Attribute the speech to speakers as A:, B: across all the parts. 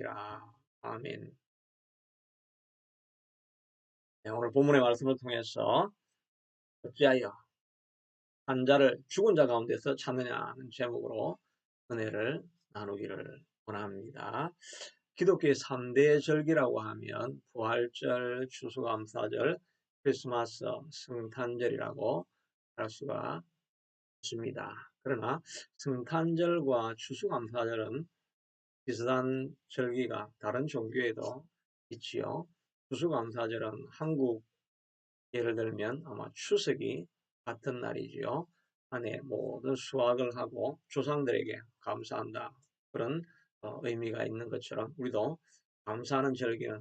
A: 하시리라. 아멘. 네, 오늘 본문의 말씀을 통해서 어찌하여 죽은 자 가운데서 찾느냐는 제목으로 은혜를 나누기를 원합니다. 기독교의 3대 절기라고 하면 부활절, 추수감사절, 크리스마스, 성탄절이라고 할 수가 있습니다. 그러나 성탄절과 추수감사절은 비슷한 절기가 다른 종교에도 있지요. 추수감사절은 한국 예를 들면 아마 추석이 같은 날이지요. 안에 모든 수확을 하고 조상들에게 감사한다. 그런 의미가 있는 것처럼 우리도 감사하는 절기는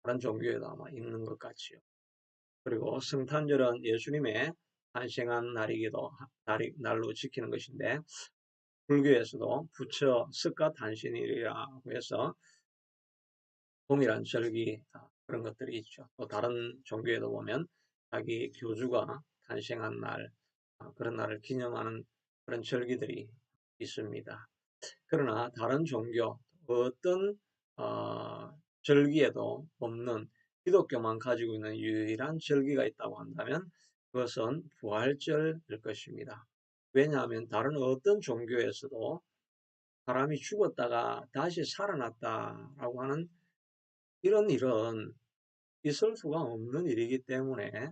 A: 다른 종교에도 아마 있는 것 같지요. 그리고 성탄절은 예수님의 탄생한 날로 지키는 것인데 불교에서도 부처 석가 탄신일이라고 해서 동일한 절기 그런 것들이 있죠. 또 다른 종교에도 보면 자기 교주가 탄생한 날 그런 날을 기념하는 그런 절기들이 있습니다. 그러나 다른 종교 어떤 절기에도 없는 기독교만 가지고 있는 유일한 절기가 있다고 한다면 그것은 부활절일 것입니다. 왜냐하면 다른 어떤 종교에서도 사람이 죽었다가 다시 살아났다라고 하는 이런 일은 있을 수가 없는 일이기 때문에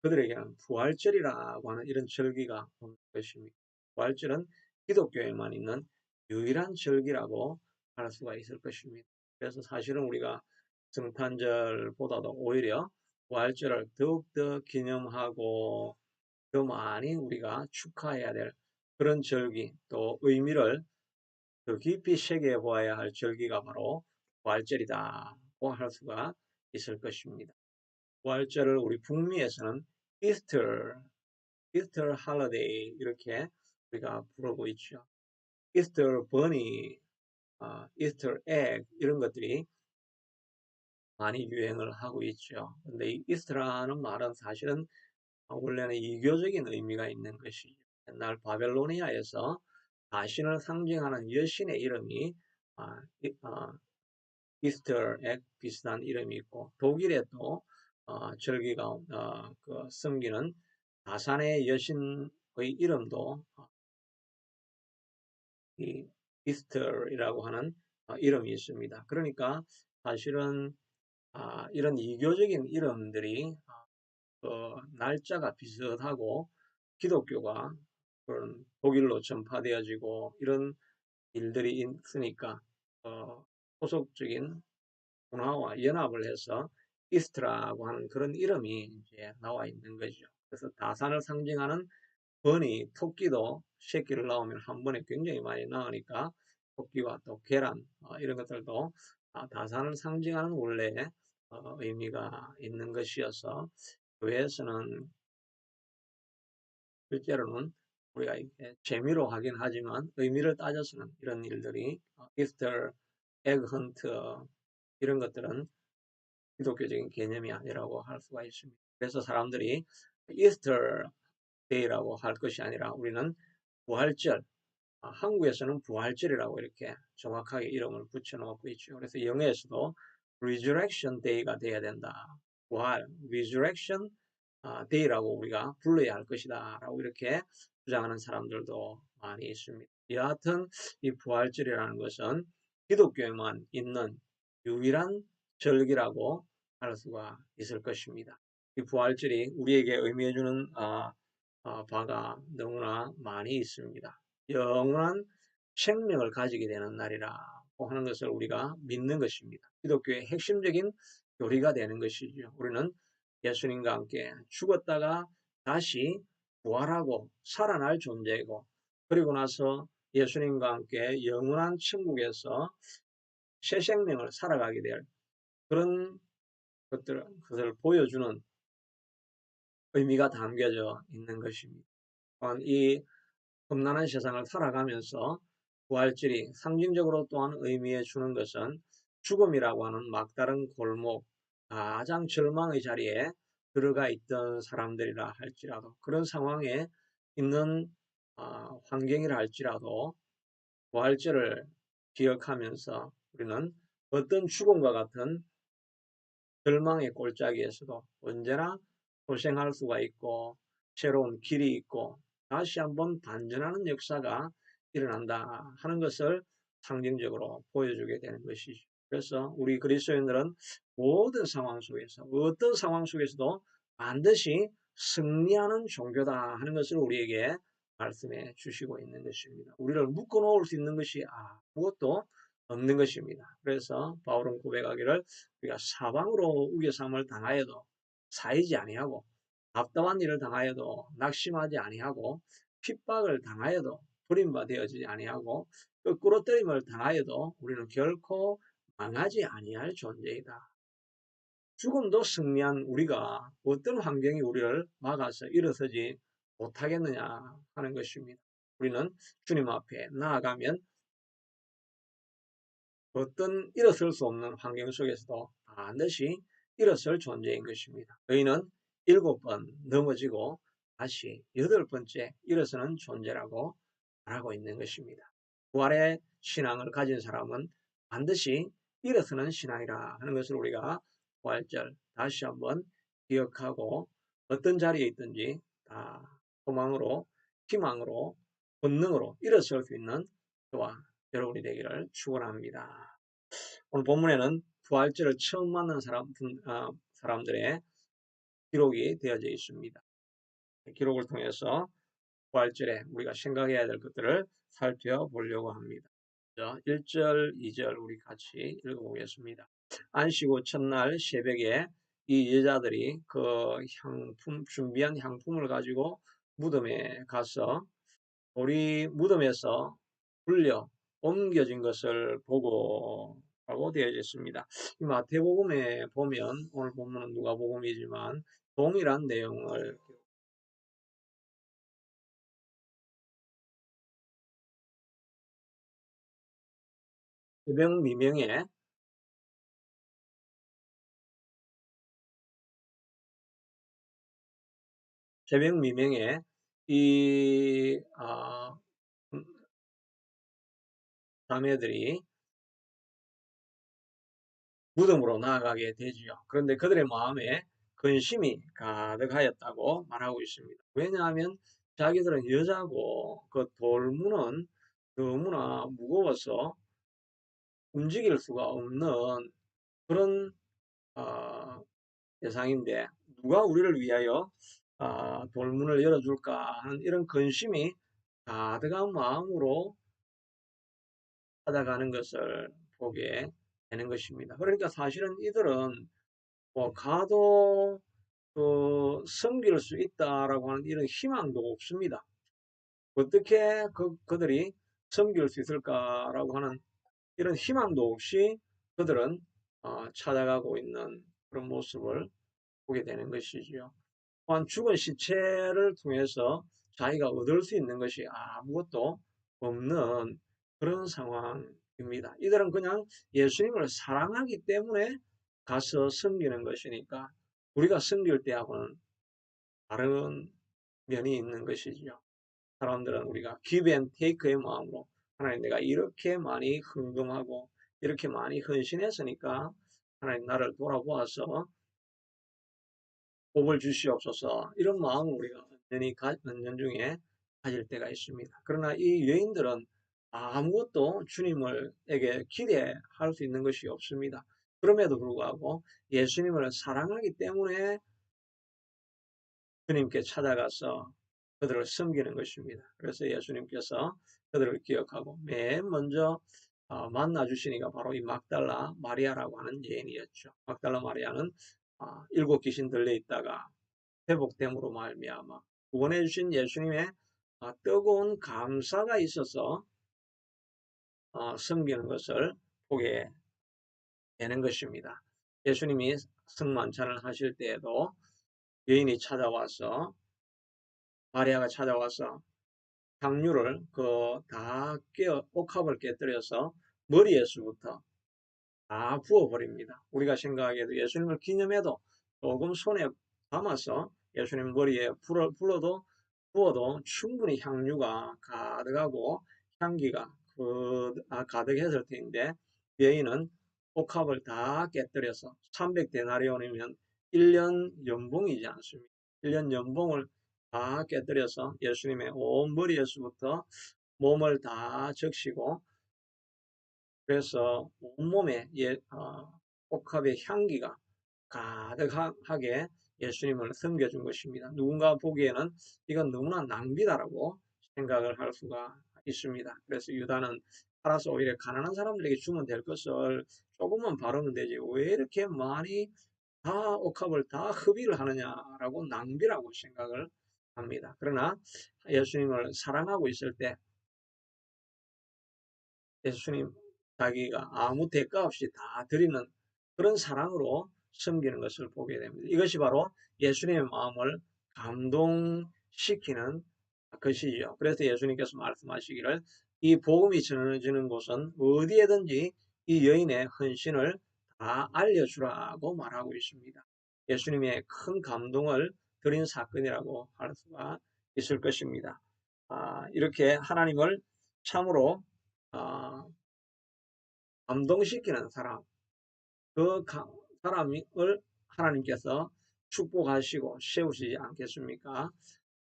A: 그들에게는 부활절이라고 하는 이런 절기가 없는 것입니다. 부활절은 기독교에만 있는 유일한 절기라고 할 수가 있을 것입니다. 그래서 사실은 우리가 성탄절보다도 오히려 부활절을 더욱더 기념하고 더 많이 우리가 축하해야 될 그런 절기 또 의미를 더 깊이 새겨 보아야 할 절기가 바로 부활절이다고 할 수가 있을 것입니다. 부활절을 우리 북미에서는 이스터 할러데이 이렇게 우리가 부르고 있죠. 이스터 버니, 이스터 egg 이런 것들이 많이 유행을 하고 있죠. 근데 이 이스터라는 말은 사실은 원래는 이교적인 의미가 있는 것이죠. 옛날 바벨로니아에서 자신을 상징하는 여신의 이름이 이스터 액 비슷한 이름이 있고 독일에 또 절기가 섬기는 다산의 여신의 이름도 이 이스터이라고 하는 이름이 있습니다. 그러니까 사실은 이런 이교적인 이름들이 날짜가 비슷하고 기독교가 그런 독일로 전파되어지고 이런 일들이 있으니까 소속적인 문화와 연합을 해서 이스트라고 하는 그런 이름이 이제 나와 있는 거죠. 그래서 다산을 상징하는 버니, 토끼도 새끼를 낳으면 한 번에 굉장히 많이 나오니까 토끼와 또 계란 이런 것들도 다산을 상징하는 원래 의미가 있는 것이어서 교회에서는 실제로는 우리가 재미로 하긴 하지만 의미를 따져서는 이런 일들이 이스터, 에그헌트 이런 것들은 기독교적인 개념이 아니라고 할 수가 있습니다. 그래서 사람들이 이스터 데이라고 할 것이 아니라 우리는 부활절, 한국에서는 부활절이라고 이렇게 정확하게 이름을 붙여놓고 있죠. 그래서 영어에서도 Resurrection Day가 돼야 된다. 부활, Resurrection Day라고 우리가 불러야 할 것이다. 라고 이렇게 주장하는 사람들도 많이 있습니다. 여하튼 이 부활절이라는 것은 기독교에만 있는 유일한 절기라고 할 수가 있을 것입니다. 이 부활절이 우리에게 의미해주는 바가 너무나 많이 있습니다. 영원한 생명을 가지게 되는 날이라고 하는 것을 우리가 믿는 것입니다. 기독교의 핵심적인 교리가 되는 것이죠. 우리는 예수님과 함께 죽었다가 다시 부활하고 살아날 존재이고 그리고 나서 예수님과 함께 영원한 천국에서 새 생명을 살아가게 될 그런 것을 보여주는 의미가 담겨져 있는 것입니다. 또한 이 험난한 세상을 살아가면서 부활절이 상징적으로 또한 의미해 주는 것은 죽음이라고 하는 막다른 골목, 가장 절망의 자리에 들어가 있던 사람들이라 할지라도 그런 상황에 있는 환경이라 할지라도 부활절을 기억하면서 우리는 어떤 죽음과 같은 절망의 골짜기에서도 언제나 고생할 수가 있고 새로운 길이 있고 다시 한번 반전하는 역사가 일어난다 하는 것을 상징적으로 보여주게 되는 것이죠. 그래서 우리 그리스도인들은 모든 상황 속에서 어떤 상황 속에서도 반드시 승리하는 종교다 하는 것을 우리에게 말씀해 주시고 있는 것입니다. 우리를 묶어 놓을 수 있는 것이 아무것도 없는 것입니다. 그래서 바울은 고백하기를 우리가 사방으로 우겨쌈을 당하여도 사이지 아니하고 답답한 일을 당하여도 낙심하지 아니하고 핍박을 당하여도 버림받아지지 아니하고 거꾸로 때림을 당하여도 우리는 결코 망하지 아니할 존재이다. 죽음도 승리한 우리가 어떤 환경이 우리를 막아서 일어서지 못하겠느냐 하는 것입니다. 우리는 주님 앞에 나아가면 어떤 일어설 수 없는 환경 속에서도 반드시 일어설 존재인 것입니다. 너희는 7번 넘어지고 다시 8번째 일어서는 존재라고 말하고 있는 것입니다. 부활의 신앙을 가진 사람은 반드시 일어서는 신앙이라 하는 것을 우리가 부활절 다시 한번 기억하고 어떤 자리에 있든지 다 소망으로, 희망으로, 본능으로 일어설 수 있는 저와 여러분이 되기를 축원합니다. 오늘 본문에는 부활절을 처음 만난 사람들의 기록이 되어져 있습니다. 기록을 통해서 부활절에 우리가 생각해야 될 것들을 살펴보려고 합니다. 1절, 2절 우리 같이 읽어보겠습니다. 안식후 첫날 새벽에 이 여자들이 그 준비한 향품을 가지고 무덤에 가서 우리 무덤에서 불려 옮겨진 것을 보고 라고 되어 있습니다. 이 마태복음에 보면 오늘 본문은 누가복음이지만 동일한 내용을 새벽 미명에 새벽 미명에 이 자매들이 무덤으로 나아가게 되지요. 그런데 그들의 마음에 근심이 가득하였다고 말하고 있습니다. 왜냐하면 자기들은 여자고 그 돌문은 너무나 무거워서 움직일 수가 없는 그런 대상인데 누가 우리를 위하여 돌문을 열어줄까 하는 이런 근심이 가득한 마음으로 찾아가는 것을 보게 되는 것입니다. 그러니까 사실은 이들은 뭐 가도 섬길 수 있다라고 하는 이런 희망도 없습니다. 어떻게 그들이 섬길 수 있을까라고 하는 이런 희망도 없이 그들은 찾아가고 있는 그런 모습을 보게 되는 것이지요. 또한 죽은 시체를 통해서 자기가 얻을 수 있는 것이 아무것도 없는 그런 상황입니다. 이들은 그냥 예수님을 사랑하기 때문에 가서 섬기는 것이니까 우리가 섬길 때하고는 다른 면이 있는 것이지요. 사람들은 우리가 give and take의 마음으로 하나님 내가 이렇게 많이 헌금하고 이렇게 많이 헌신했으니까 하나님 나를 돌아보아서 복을 주시옵소서 이런 마음을 우리가 은연중에 가질 때가 있습니다. 그러나 이 여인들은 아무것도 주님을에게 기대할 수 있는 것이 없습니다. 그럼에도 불구하고 예수님을 사랑하기 때문에 주님께 찾아가서 그들을 섬기는 것입니다. 그래서 예수님께서 그들을 기억하고 맨 먼저 만나 주시니까 바로 이 막달라 마리아라고 하는 여인이었죠. 막달라 마리아는 7귀신 들려 있다가 회복됨으로 말미암아 구원해 주신 예수님의 뜨거운 감사가 있어서 섬기는 것을 보게 되는 것입니다. 예수님이 성만찬을 하실 때에도 여인이 찾아와서 마리아가 찾아와서 향유를 다 옥합을 깨뜨려서 머리에서부터 다 부어버립니다. 우리가 생각하기에도 예수님을 기념해도 조금 손에 담아서 예수님 머리에 부어도 충분히 향유가 가득하고 향기가 가득했을 텐데 여인은 옥합을 다 깨뜨려서 300데나리온이면 1년 연봉이지 않습니까? 1년 연봉을 다 깨뜨려서 예수님의 온 머리에서부터 몸을 다 적시고 그래서 온몸에 옥합의 향기가 가득하게 예수님을 섬겨준 것입니다. 누군가 보기에는 이건 너무나 낭비다라고 생각을 할 수가 있습니다. 그래서 유다는 알아서 오히려 가난한 사람들에게 주면 될 것을 조금만 바르면 되지 왜 이렇게 많이 다 옥합을 다 흡의를 하느냐라고 낭비라고 생각을 합니다. 그러나 예수님을 사랑하고 있을 때 예수님 자기가 아무 대가 없이 다 드리는 그런 사랑으로 섬기는 것을 보게 됩니다. 이것이 바로 예수님의 마음을 감동시키는 것이죠. 그래서 예수님께서 말씀하시기를 이 복음이 전해지는 곳은 어디에든지 이 여인의 헌신을 다 알려주라고 말하고 있습니다. 예수님의 큰 감동을 드린 사건이라고 할 수가 있을 것입니다. 이렇게 하나님을 참으로 아, 감동시키는 사람, 그 사람을 하나님께서 축복하시고 세우시지 않겠습니까?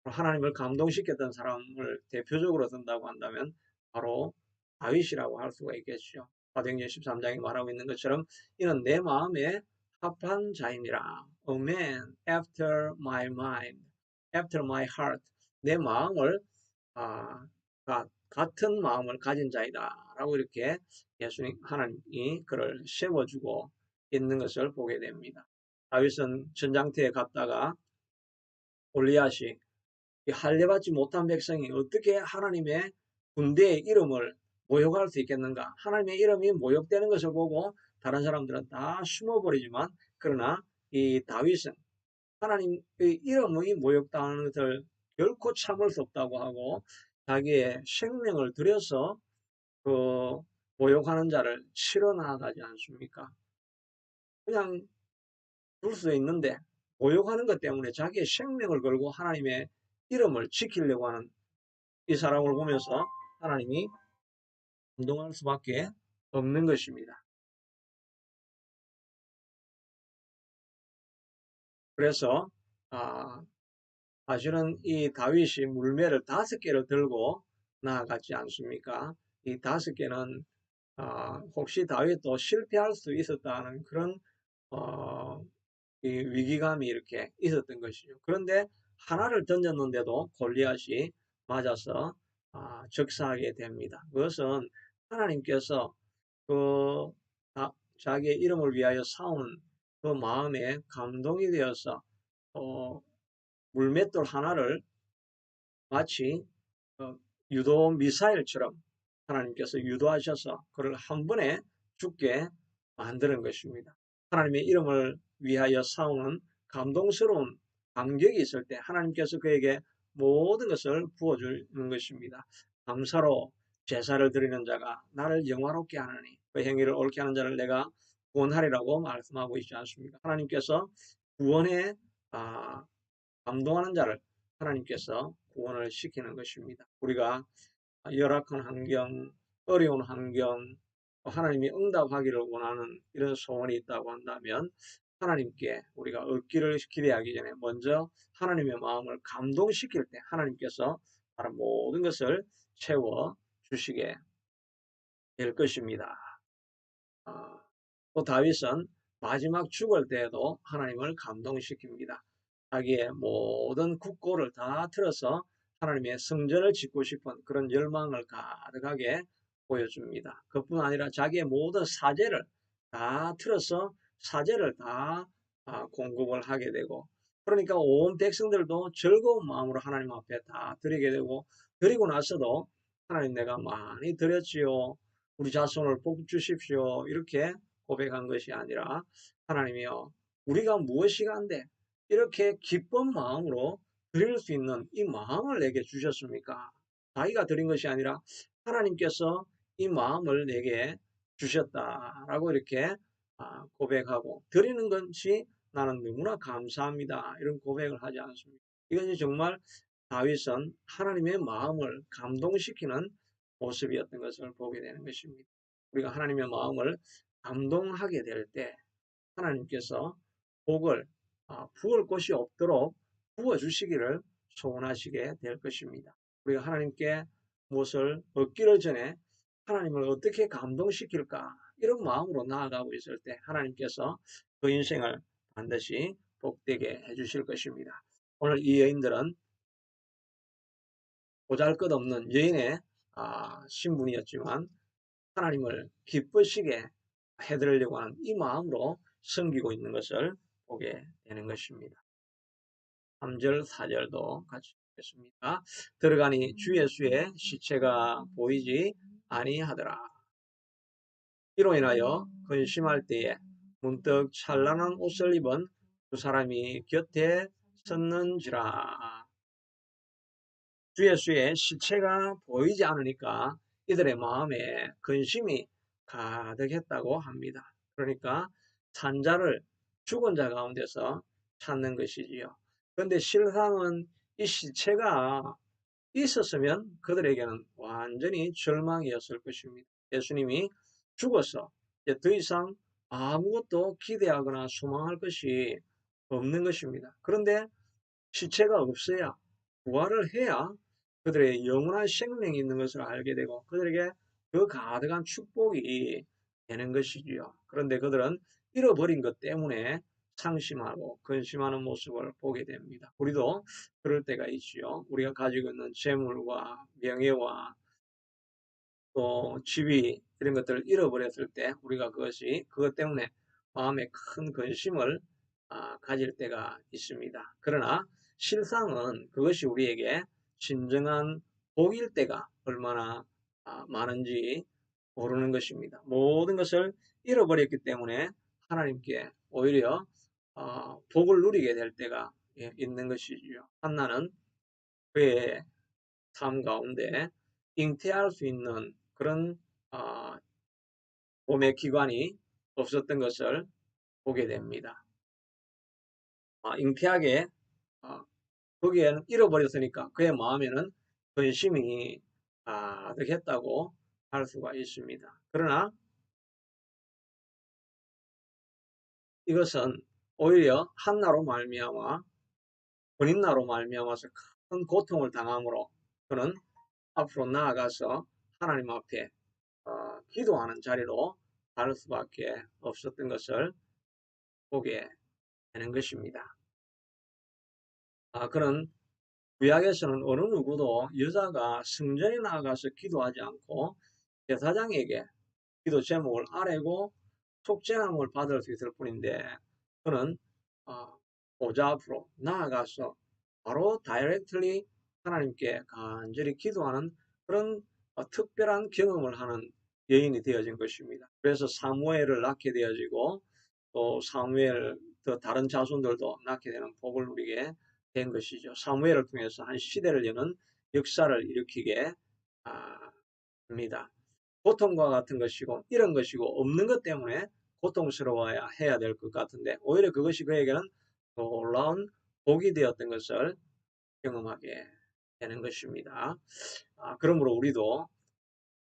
A: 하나님을 감동시켰던 사람을 대표적으로 든다고 한다면 바로 다윗이라고 할 수가 있겠죠. 사도행전 13장에 말하고 있는 것처럼 이는 내 마음에 합한 자이니라. A man after my mind, after my heart. 내 마음을 아, 같은 마음을 가진 자이다. 라고 이렇게 예수님, 하나님이 그를 세워주고 있는 것을 보게 됩니다. 다윗은 전장터에 갔다가 골리앗이 할례받지 못한 백성이 어떻게 하나님의 군대의 이름을 모욕할 수 있겠는가? 하나님의 이름이 모욕되는 것을 보고 다른 사람들은 다 숨어버리지만 그러나 이 다윗은 하나님의 이름이 모욕당하는 것을 결코 참을 수 없다고 하고 자기의 생명을 들여서 그 모욕하는 자를 치러 나가지 않습니까? 그냥 둘 수 있는데 모욕하는 것 때문에 자기의 생명을 걸고 하나님의 이름을 지키려고 하는 이 사람을 보면서 하나님이 감동할 수밖에 없는 것입니다. 그래서 사실은 이 다윗이 물매를 5개를 들고 나아갔지 않습니까? 이 5개는 혹시 다윗도 실패할 수 있었다는 그런 이 위기감이 이렇게 있었던 것이죠. 그런데 하나를 던졌는데도 골리앗이 맞아서 적사하게 됩니다. 그것은 하나님께서 그 자기의 이름을 위하여 싸우는 그 마음에 감동이 되어서 물맷돌 하나를 마치 유도 미사일처럼 하나님께서 유도하셔서 그를 한 번에 죽게 만드는 것입니다. 하나님의 이름을 위하여 싸우는 감동스러운 감격이 있을 때 하나님께서 그에게 모든 것을 부어주는 것입니다. 감사로 제사를 드리는 자가 나를 영화롭게 하느니 그 행위를 옳게 하는 자를 내가 구원하리라고 말씀하고 있지 않습니까? 하나님께서 구원에 감동하는 자를 하나님께서 구원을 시키는 것입니다. 우리가 열악한 환경, 어려운 환경, 하나님이 응답하기를 원하는 이런 소원이 있다고 한다면 하나님께 우리가 얻기를 기대하기 전에 먼저 하나님의 마음을 감동시킬 때 하나님께서 바로 모든 것을 채워 주시게 될 것입니다. 또 다윗은 마지막 죽을 때에도 하나님을 감동시킵니다. 자기의 모든 국고를 다 틀어서 하나님의 성전을 짓고 싶은 그런 열망을 가득하게 보여줍니다. 그뿐 아니라 자기의 모든 사제를 다 틀어서 사제를 다 공급을 하게 되고 그러니까 온 백성들도 즐거운 마음으로 하나님 앞에 다 드리게 되고 드리고 나서도 하나님 내가 많이 드렸지요. 우리 자손을 복 주십시오. 이렇게 고백한 것이 아니라 하나님이여 우리가 무엇이 간데 이렇게 기쁜 마음으로 드릴 수 있는 이 마음을 내게 주셨습니까? 자기가 드린 것이 아니라 하나님께서 이 마음을 내게 주셨다라고 이렇게 고백하고 드리는 것이 나는 너무나 감사합니다. 이런 고백을 하지 않습니다. 이것이 정말 다윗은 하나님의 마음을 감동시키는 모습이었던 것을 보게 되는 것입니다. 우리가 하나님의 마음을 감동하게 될 때 하나님께서 복을 부을 곳이 없도록 부어주시기를 소원하시게 될 것입니다. 우리가 하나님께 무엇을 얻기를 전에 하나님을 어떻게 감동시킬까 이런 마음으로 나아가고 있을 때 하나님께서 그 인생을 반드시 복되게 해주실 것입니다. 오늘 이 여인들은 보잘것없는 여인의 신분이었지만 하나님을 기쁘시게 해드리려고 하는 이 마음으로 섬기고 있는 것을 보게 되는 것입니다. 3절, 4절도 같이 읽겠습니다. 들어가니 주 예수의 시체가 보이지 아니하더라. 이로 인하여 근심할 때에 문득 찬란한 옷을 입은 두 사람이 곁에 섰는지라. 주 예수의 시체가 보이지 않으니까 이들의 마음에 근심이 가득했다고 합니다. 그러니까 산자를 죽은 자 가운데서 찾는 것이지요. 그런데 실상은 이 시체가 있었으면 그들에게는 완전히 절망이었을 것입니다. 예수님이 죽어서 이제 더 이상 아무것도 기대하거나 소망할 것이 없는 것입니다. 그런데 시체가 없어야 부활을 해야 그들의 영원한 생명이 있는 것을 알게 되고 그들에게 그 가득한 축복이 되는 것이지요. 그런데 그들은 잃어버린 것 때문에 상심하고 근심하는 모습을 보게 됩니다. 우리도 그럴 때가 있지요. 우리가 가지고 있는 재물과 명예와 또 집이 이런 것들을 잃어버렸을 때 우리가 그것 때문에 마음에 큰 근심을 가질 때가 있습니다. 그러나 실상은 그것이 우리에게 진정한 복일 때가 얼마나 많은지 모르는 것입니다. 모든 것을 잃어버렸기 때문에 하나님께 오히려 복을 누리게 될 때가 있는 것이지요. 한나는 그의 삶 가운데 잉태할 수 있는 그런 어, 몸의 기관이 없었던 것을 보게 됩니다. 잉태하게 거기에는 잃어버렸으니까 그의 마음에는 근심이 가득했다고 할 수가 있습니다. 그러나 이것은 오히려 한나로 말미암아 본인나로 말미암아서 큰 고통을 당함으로 그는 앞으로 나아가서 하나님 앞에 기도하는 자리로 갈 수밖에 없었던 것을 보게 되는 것입니다. 그는 구약에서는 어느 누구도 여자가 성전에 나아가서 기도하지 않고 제사장에게 기도 제목을 아뢰고 속죄함을 받을 수 있을 뿐인데 그는 보좌 앞으로 나아가서 바로 다이렉트리 하나님께 간절히 기도하는 그런 특별한 경험을 하는 여인이 되어진 것입니다. 그래서 사무엘을 낳게 되어지고 또 사무엘 또 다른 자손들도 낳게 되는 복을 누리게 된 것이죠. 사무엘을 통해서 한 시대를 여는 역사를 일으키게 합니다. 고통과 같은 것이고 이런 것이고 없는 것 때문에 고통스러워야 해야 될 것 같은데 오히려 그것이 그에게는 놀라운 복이 되었던 것을 경험하게 되는 것입니다. 그러므로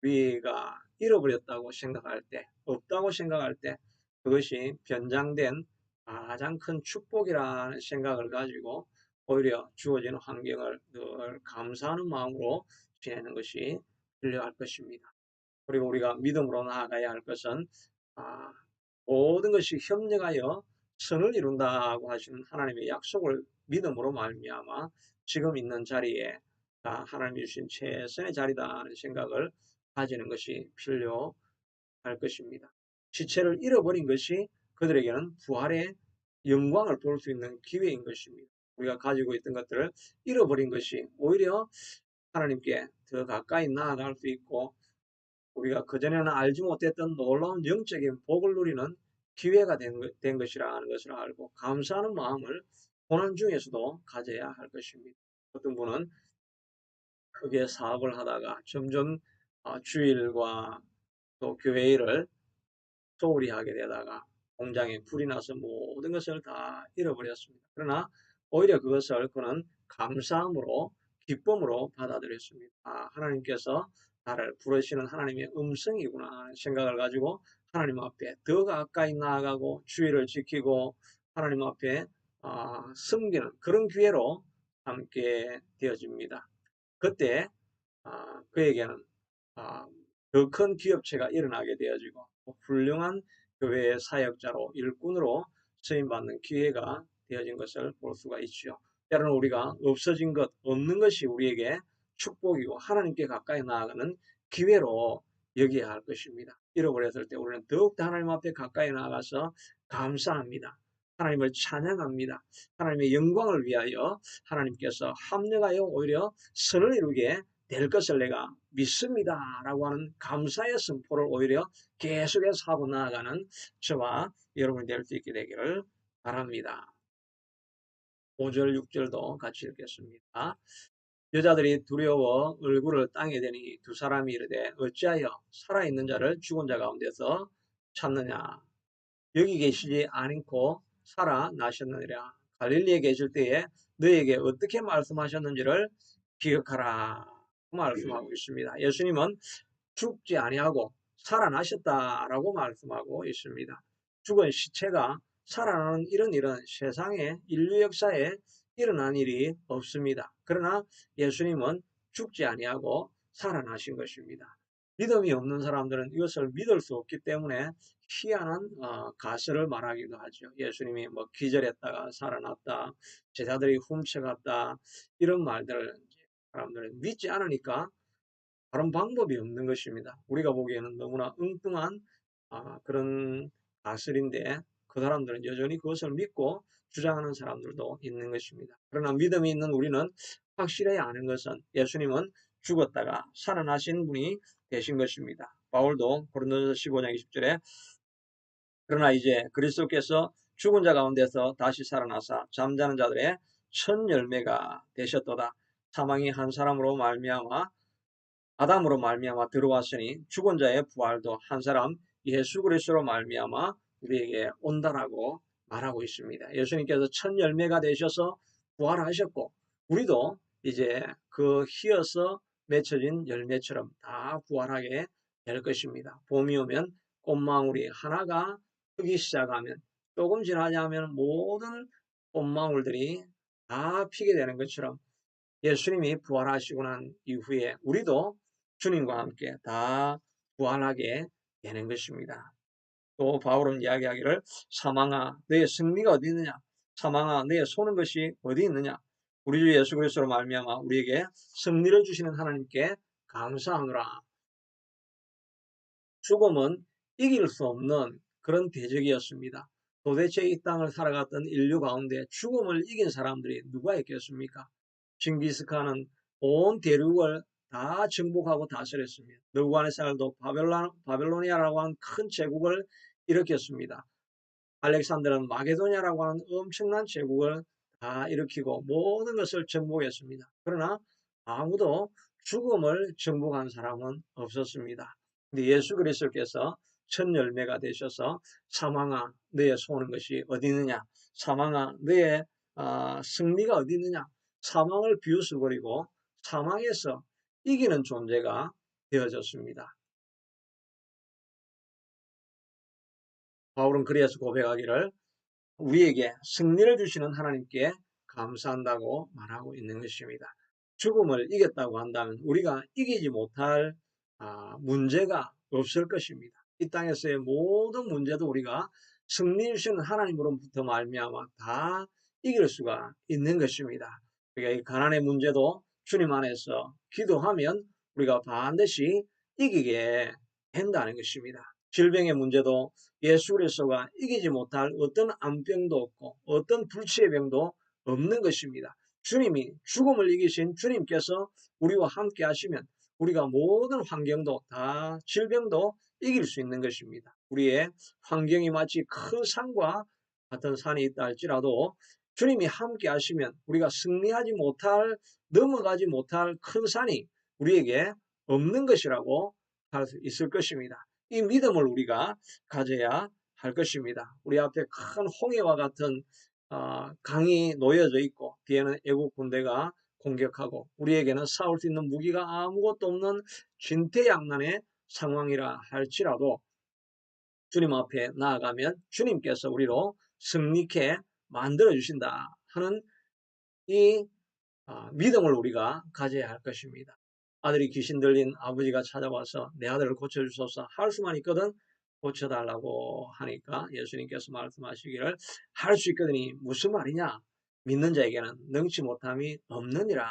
A: 우리가 잃어버렸다고 생각할 때, 없다고 생각할 때 그것이 변장된 가장 큰 축복이라는 생각을 가지고 오히려 주어지는 환경을 늘 감사하는 마음으로 지내는 것이 필요할 것입니다. 그리고 우리가 믿음으로 나아가야 할 것은 모든 것이 협력하여 선을 이룬다고 하시는 하나님의 약속을 믿음으로 말미암아 지금 있는 자리에 하나님이 주신 최선의 자리다는 생각을 가지는 것이 필요할 것입니다. 시체를 잃어버린 것이 그들에게는 부활의 영광을 볼 수 있는 기회인 것입니다. 우리가 가지고 있던 것들을 잃어버린 것이 오히려 하나님께 더 가까이 나아갈 수 있고 우리가 그전에는 알지 못했던 놀라운 영적인 복을 누리는 기회가 된 것이라는 것을 알고 감사하는 마음을 고난 중에서도 가져야 할 것입니다. 어떤 분은 크게 사업을 하다가 점점 주일과 또 교회 일을 소홀히 하게 되다가 공장에 불이 나서 모든 것을 다 잃어버렸습니다. 그러나 오히려 그것을 그는 감사함으로 기쁨으로 받아들였습니다. 하나님께서 나를 부르시는 하나님의 음성이구나 하는 생각을 가지고 하나님 앞에 더 가까이 나아가고 주의를 지키고 하나님 앞에 섬기는 그런 기회로 함께 되어집니다. 그때 그에게는 더 큰 기업체가 일어나게 되어지고 훌륭한 교회의 사역자로 일꾼으로 쓰임받는 기회가 되어진 것을 볼 수가 있죠. 때로는 우리가 없어진 것, 없는 것이 우리에게 축복이고 하나님께 가까이 나아가는 기회로 여겨야 할 것입니다. 잃어버렸을 때 우리는 더욱더 하나님 앞에 가까이 나아가서 감사합니다. 하나님을 찬양합니다. 하나님의 영광을 위하여 하나님께서 합력하여 오히려 선을 이루게 될 것을 내가 믿습니다. 라고 하는 감사의 선포를 오히려 계속해서 하고 나아가는 저와 여러분이 될 수 있게 되기를 바랍니다. 5절, 6절도 같이 읽겠습니다. 여자들이 두려워 얼굴을 땅에 대니 두 사람이 이르되 어찌하여 살아있는 자를 죽은 자 가운데서 찾느냐. 여기 계시지 않고 살아나셨느니라. 갈릴리에 계실 때에 너에게 어떻게 말씀하셨는지를 기억하라. 말씀하고 있습니다. 예수님은 죽지 아니하고 살아나셨다라고 말씀하고 있습니다. 죽은 시체가 살아나는 이런 일은 세상의 인류 역사에 일어난 일이 없습니다. 그러나 예수님은 죽지 아니하고 살아나신 것입니다. 믿음이 없는 사람들은 이것을 믿을 수 없기 때문에 희한한 가설을 말하기도 하죠. 예수님이 뭐 기절했다가 살아났다, 제자들이 훔쳐갔다 이런 말들을 사람들은 믿지 않으니까 다른 방법이 없는 것입니다. 우리가 보기에는 너무나 엉뚱한 그런 가설인데 그 사람들은 여전히 그것을 믿고 주장하는 사람들도 있는 것입니다. 그러나 믿음이 있는 우리는 확실해야 하는 것은 예수님은 죽었다가 살아나신 분이 되신 것입니다. 바울도 고린도서 15장 20절에 그러나 이제 그리스도께서 죽은 자 가운데서 다시 살아나사 잠자는 자들의 첫 열매가 되셨도다. 사망이 한 사람으로 말미암아 아담으로 말미암아 들어왔으니 죽은 자의 부활도 한 사람 예수 그리스도로 말미암아 우리에게 온다라고 말하고 있습니다. 예수님께서 첫 열매가 되셔서 부활하셨고 우리도 이제 그 휘어서 맺혀진 열매처럼 다 부활하게 될 것입니다. 봄이 오면 꽃망울이 하나가 크기 시작하면 조금 지나지 않으면 모든 꽃망울들이 다 피게 되는 것처럼 예수님이 부활하시고 난 이후에 우리도 주님과 함께 다 부활하게 되는 것입니다. 또 바울은 이야기하기를 사망아 너의 승리가 어디 있느냐 사망아 너의 쏘는 것이 어디 있느냐 우리 주 예수 그리스도로 말미암아 우리에게 승리를 주시는 하나님께 감사하노라. 죽음은 이길 수 없는 그런 대적이었습니다. 도대체 이 땅을 살아갔던 인류 가운데 죽음을 이긴 사람들이 누가 있겠습니까? 징기스칸은 온 대륙을 다 정복하고 다스렸습니다. 느부갓네살도 바벨로니아라고 하는 큰 제국을 일으켰습니다. 알렉산더는 마게도냐라고 하는 엄청난 제국을 다 일으키고 모든 것을 정복했습니다. 그러나 아무도 죽음을 정복한 사람은 없었습니다. 근데 예수 그리스도께서 첫 열매가 되셔서 사망아 너의 쏘는 것이 어디 있느냐 사망아 너의 승리가 어디 있느냐 사망을 비웃어버리고 사망에서 이기는 존재가 되어졌습니다. 바울은 그래서 고백하기를 우리에게 승리를 주시는 하나님께 감사한다고 말하고 있는 것입니다. 죽음을 이겼다고 한다면 우리가 이기지 못할 문제가 없을 것입니다. 이 땅에서의 모든 문제도 우리가 승리 주시는 하나님으로부터 말미암아 다 이길 수가 있는 것입니다. 그러니까 이 가난의 문제도 주님 안에서 기도하면 우리가 반드시 이기게 된다는 것입니다. 질병의 문제도 예수 그리스도가 이기지 못할 어떤 암병도 없고 어떤 불치의 병도 없는 것입니다. 주님이 죽음을 이기신 주님께서 우리와 함께 하시면 우리가 모든 환경도 다 질병도 이길 수 있는 것입니다. 우리의 환경이 마치 큰 산과 같은 산이 있다 할지라도 주님이 함께 하시면 우리가 승리하지 못할 넘어가지 못할 큰 산이 우리에게 없는 것이라고 할 수 있을 것입니다. 이 믿음을 우리가 가져야 할 것입니다. 우리 앞에 큰 홍해와 같은 강이 놓여져 있고 뒤에는 애국 군대가 공격하고 우리에게는 싸울 수 있는 무기가 아무것도 없는 진퇴양난의 상황이라 할지라도 주님 앞에 나아가면 주님께서 우리로 승리케 만들어 주신다 하는 이 믿음을 우리가 가져야 할 것입니다. 아들이 귀신 들린 아버지가 찾아와서 내 아들을 고쳐주소서 할 수만 있거든 고쳐달라고 하니까 예수님께서 말씀하시기를 할 수 있거든이 무슨 말이냐? 믿는 자에게는 능치 못함이 없느니라.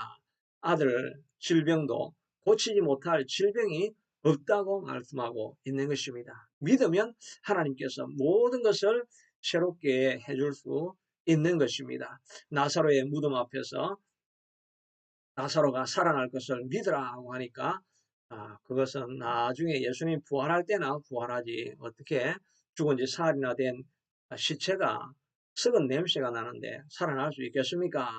A: 아들 질병도 고치지 못할 질병이 없다고 말씀하고 있는 것입니다. 믿으면 하나님께서 모든 것을 새롭게 해줄 수 있는 것입니다. 나사로의 무덤 앞에서 나사로가 살아날 것을 믿으라고 하니까 그것은 나중에 예수님 부활할 때나 부활하지 어떻게 죽은 지 사흘이나 된 시체가 썩은 냄새가 나는데 살아날 수 있겠습니까?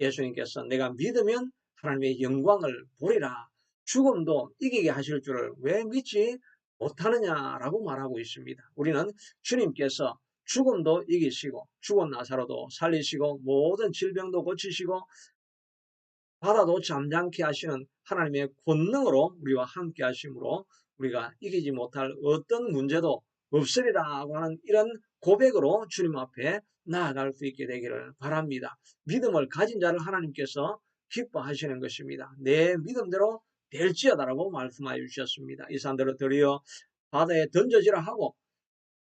A: 예수님께서 내가 믿으면 하나님의 영광을 보리라. 죽음도 이기게 하실 줄을 왜 믿지 못하느냐라고 말하고 있습니다. 우리는 주님께서 죽음도 이기시고 죽은 나사로도 살리시고 모든 질병도 고치시고 바다도 잠잠케 하시는 하나님의 권능으로 우리와 함께 하심으로 우리가 이기지 못할 어떤 문제도 없으리라고 하는 이런 고백으로 주님 앞에 나아갈 수 있게 되기를 바랍니다. 믿음을 가진 자를 하나님께서 기뻐하시는 것입니다. 내 믿음대로 될지어다라고 말씀하여 주셨습니다. 이 사람들을 드디어 바다에 던져지라 하고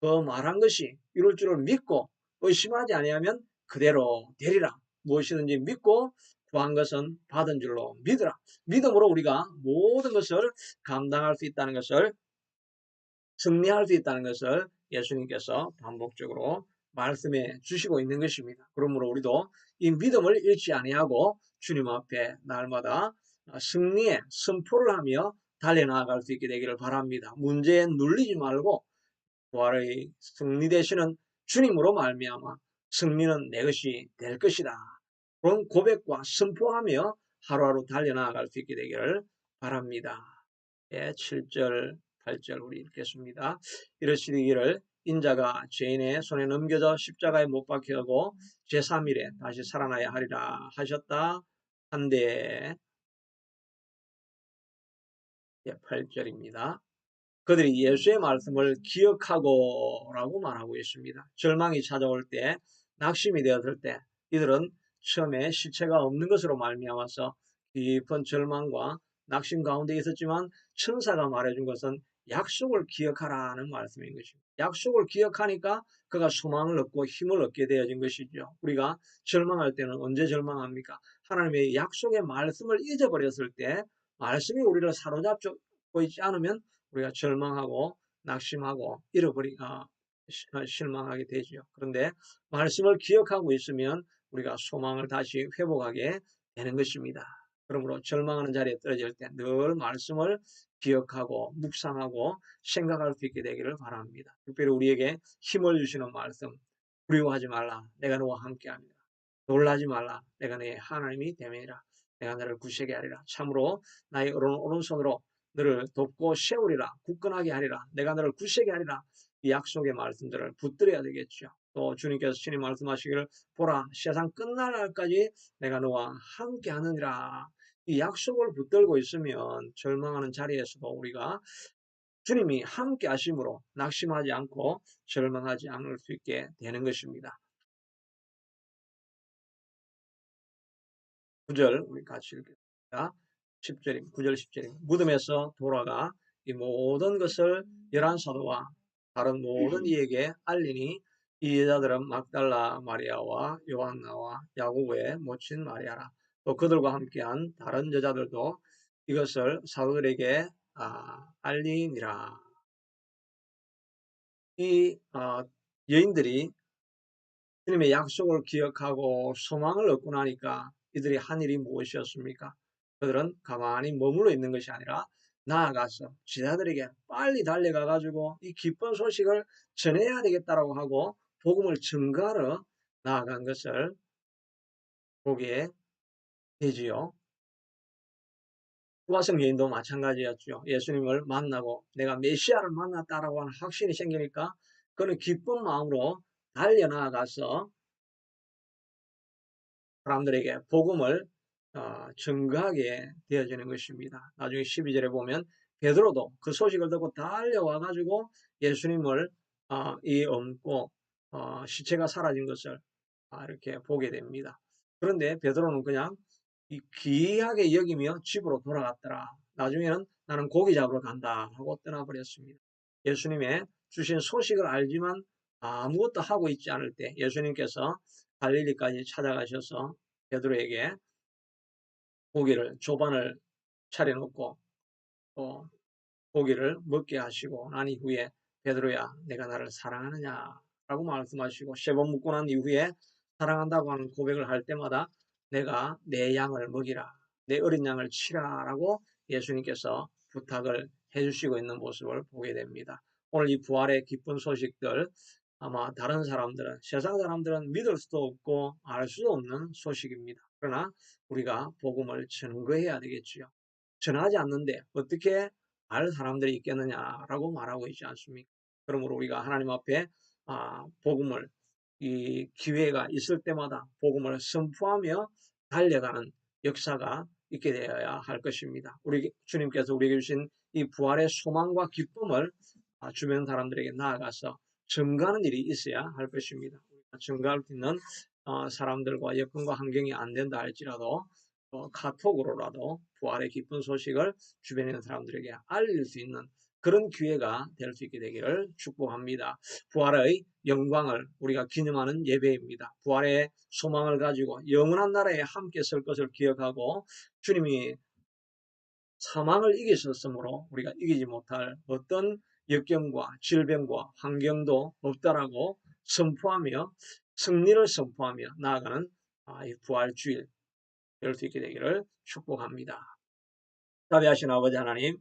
A: 그 말한 것이 이룰 줄을 믿고 의심하지 아니하면 그대로 되리라. 무엇이든지 믿고 구한 것은 받은 줄로 믿으라. 믿음으로 우리가 모든 것을 감당할 수 있다는 것을 승리할 수 있다는 것을 예수님께서 반복적으로 말씀해 주시고 있는 것입니다. 그러므로 우리도 이 믿음을 잃지 아니하고 주님 앞에 날마다 승리의 선포를 하며 달려나갈 수 있게 되기를 바랍니다. 문제에 눌리지 말고 부활의 승리 되시는 주님으로 말미암아 승리는 내 것이 될 것이다. 그런 고백과 선포하며 하루하루 달려나갈 수 있게 되기를 바랍니다. 예, 7절, 8절 우리 읽겠습니다. 이러시기를 인자가 죄인의 손에 넘겨져 십자가에 못 박혀고 제3일에 다시 살아나야 하리라 하셨다 한데 8절입니다. 그들이 예수의 말씀을 기억하고 라고 말하고 있습니다. 절망이 찾아올 때, 낙심이 되었을 때 이들은 처음에 시체가 없는 것으로 말미암아서 깊은 절망과 낙심 가운데 있었지만 천사가 말해준 것은 약속을 기억하라는 말씀인 것입니다. 약속을 기억하니까 그가 소망을 얻고 힘을 얻게 되어진 것이죠. 우리가 절망할 때는 언제 절망합니까? 하나님의 약속의 말씀을 잊어버렸을 때 말씀이 우리를 사로잡고 있지 않으면 우리가 절망하고 낙심하고 실망하게 되죠. 그런데 말씀을 기억하고 있으면 우리가 소망을 다시 회복하게 되는 것입니다. 그러므로 절망하는 자리에 떨어질 때 늘 말씀을 기억하고 묵상하고 생각할 수 있게 되기를 바랍니다. 특별히 우리에게 힘을 주시는 말씀, 두려워하지 말라, 내가 너와 함께합니다. 놀라지 말라, 내가 내 하나님이 되매니라. 내가 너를 굳세게 하리라. 참으로 나의 오른손으로 너를 돕고 세우리라. 굳건하게 하리라. 내가 너를 굳세게 하리라. 이 약속의 말씀들을 붙들어야 되겠죠. 또 주님께서 친히 말씀하시기를 보라 세상 끝날 날까지 내가 너와 함께 하느니라. 이 약속을 붙들고 있으면 절망하는 자리에서도 우리가 주님이 함께 하심으로 낙심하지 않고 절망하지 않을 수 있게 되는 것입니다. 9절 우리 같이 읽겠습니다. 9절 10절입니다. 무덤에서 돌아가 이 모든 것을 11사도와 다른 모든 이에게 알리니 이 여자들은 막달라 마리아와 요한나와 야고보의 모친 마리아라. 또 그들과 함께한 다른 여자들도 이것을 사도들에게 알리니라. 이 여인들이 주님의 약속을 기억하고 소망을 얻고 나니까 이들이 한 일이 무엇이었습니까? 그들은 가만히 머물러 있는 것이 아니라 나아가서 제자들에게 빨리 달려가 가지고 이 기쁜 소식을 전해야 되겠다라고 하고 복음을 전가하러 나아간 것을 보게 되지요. 수가성 여인도 마찬가지였죠. 예수님을 만나고 내가 메시아를 만났다라고 하는 확신이 생기니까 그는 기쁜 마음으로 달려나가서 사람들에게 복음을 증거하게 되어지는 것입니다. 나중에 12절에 보면 베드로도 그 소식을 듣고 달려와 가지고 예수님을 이 얹고 시체가 사라진 것을 이렇게 보게 됩니다. 그런데 베드로는 그냥 귀하게 여기며 집으로 돌아갔더라. 나중에는 나는 고기 잡으러 간다 하고 떠나버렸습니다. 예수님의 주신 소식을 알지만 아무것도 하고 있지 않을 때 예수님께서 갈릴리까지 찾아가셔서 베드로에게 고기를 조반을 차려놓고 또 고기를 먹게 하시고 난 이후에 베드로야 내가 나를 사랑하느냐 라고 말씀하시고 세 번 묻고 난 이후에 사랑한다고 하는 고백을 할 때마다 내가 내 양을 먹이라 내 어린 양을 치라 라고 예수님께서 부탁을 해주시고 있는 모습을 보게 됩니다. 오늘 이 부활의 기쁜 소식들 아마 다른 사람들은 세상 사람들은 믿을 수도 없고 알 수도 없는 소식입니다. 그러나 우리가 복음을 증거해야 되겠지요. 전하지 않는데 어떻게 알 사람들이 있겠느냐라고 말하고 있지 않습니까? 그러므로 우리가 하나님 앞에 복음을 이 기회가 있을 때마다 복음을 선포하며 달려가는 역사가 있게 되어야 할 것입니다. 우리 주님께서 우리에게 주신 이 부활의 소망과 기쁨을 주변 사람들에게 나아가서 증거하는 일이 있어야 할 것입니다. 증거할 수 있는 사람들과 여건과 환경이 안 된다 할지라도 카톡으로라도 부활의 기쁜 소식을 주변에 있는 사람들에게 알릴 수 있는 그런 기회가 될 수 있게 되기를 축복합니다. 부활의 영광을 우리가 기념하는 예배입니다. 부활의 소망을 가지고 영원한 나라에 함께 설 것을 기억하고 주님이 사망을 이기셨으므로 우리가 이기지 못할 어떤 역경과 질병과 환경도 없다라고 선포하며 승리를 선포하며 나아가는 이 부활주일 될 수 있게 되기를 축복합니다. 자비하신 아버지 하나님,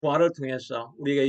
A: 부활을 통해서 우리에게